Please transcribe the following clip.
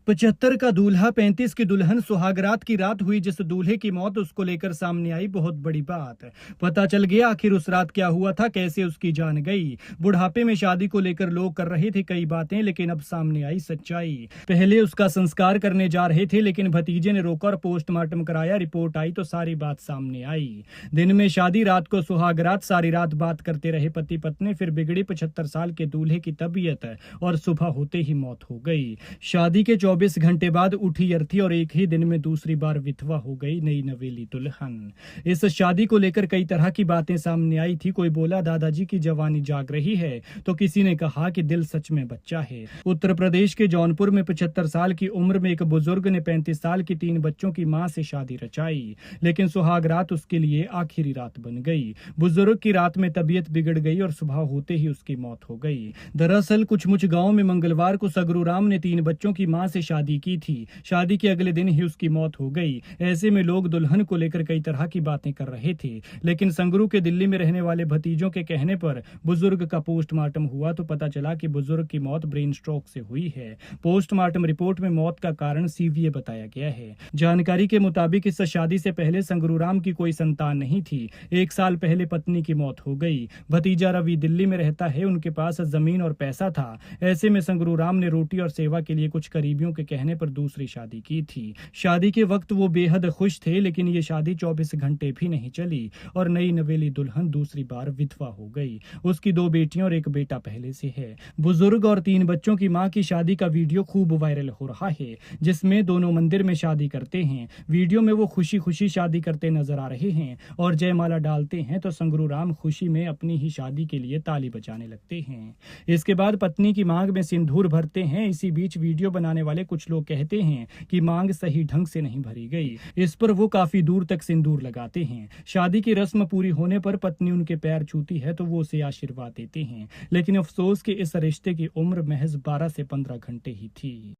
75 का दूल्हा 35 की दुल्हन, सुहागरात की रात हुई जिस दूल्हे की मौत, उसको लेकर सामने आई बहुत बड़ी बात। पता चल गया आखिर उस रात क्या हुआ था, कैसे उसकी जान गई। बुढ़ापे में शादी को लेकर लोग कर रहे थे कई बातें, लेकिन अब सामने आई सच्चाई। पहले उसका संस्कार करने जा रहे थे, लेकिन भतीजे ने रोका और पोस्टमार्टम कराया। रिपोर्ट आई तो सारी बात सामने आई। दिन में शादी, रात को सुहागरात। सारी रात बात करते रहे पति पत्नी, फिर बिगड़ी 75 साल के दूल्हे की तबीयत और सुबह होते ही मौत हो गई। शादी के 24 घंटे बाद उठी अर्थी और एक ही दिन में दूसरी बार विधवा हो गई नई नवेली दुल्हन। इस शादी को लेकर कई तरह की बातें सामने आई थी। कोई बोला दादाजी की जवानी जाग रही है, तो किसी ने कहा कि दिल सच में बच्चा है। उत्तर प्रदेश के जौनपुर में 75 साल की उम्र में एक बुजुर्ग ने 35 साल की 3 बच्चों की मां से शादी रचाई, लेकिन सुहाग रात उसके लिए आखिरी रात बन गई। बुजुर्ग की रात में तबीयत बिगड़ गई और सुबह होते ही उसकी मौत हो गई। दरअसल कुछ गांव में मंगलवार को सगरू राम ने 3 बच्चों की मां से शादी की थी। शादी के अगले दिन ही उसकी मौत हो गई। ऐसे में लोग दुल्हन को लेकर कई तरह की बातें कर रहे थे, लेकिन संगरू के दिल्ली में रहने वाले भतीजों के कहने पर बुजुर्ग का पोस्टमार्टम हुआ तो पता चला कि बुजुर्ग की मौत ब्रेन स्ट्रोक से हुई है। पोस्टमार्टम रिपोर्ट में मौत का कारण सीवीए बताया गया है। जानकारी के मुताबिक इस शादी से पहले संगरू राम की कोई संतान नहीं थी। 1 साल पहले पत्नी की मौत हो गई। भतीजा रवि दिल्ली में रहता है, उनके पास जमीन और पैसा था। ऐसे में संगरू राम ने रोटी और सेवा के लिए कुछ करीबियों के कहने पर दूसरी शादी की थी। शादी के वक्त वो बेहद खुश थे, लेकिन ये शादी 24 घंटे भी नहीं चली और नई नवेली दुल्हन दूसरी बार विधवा हो गई। उसकी 2 बेटियां और एक बेटा पहले से है। बुजुर्ग और 3 बच्चों की मां की शादी का वीडियो खूब वायरल हो रहा है, जिसमें दोनों मंदिर में शादी करते हैं। वीडियो में वो खुशी खुशी शादी करते नजर आ रहे हैं और जयमाला डालते हैं तो संगरू राम खुशी में अपनी ही शादी के लिए ताली बजाने लगते हैं। इसके बाद पत्नी की मांग में सिंदूर भरते हैं। इसी बीच वीडियो बनाने वाले कुछ लोग कहते हैं कि मांग सही ढंग से नहीं भरी गई। इस पर वो काफी दूर तक सिंदूर लगाते हैं। शादी की रस्म पूरी होने पर पत्नी उनके पैर छूती है तो वो उसे आशीर्वाद देते हैं, लेकिन अफसोस कि इस रिश्ते की उम्र महज 12 से 15 घंटे ही थी।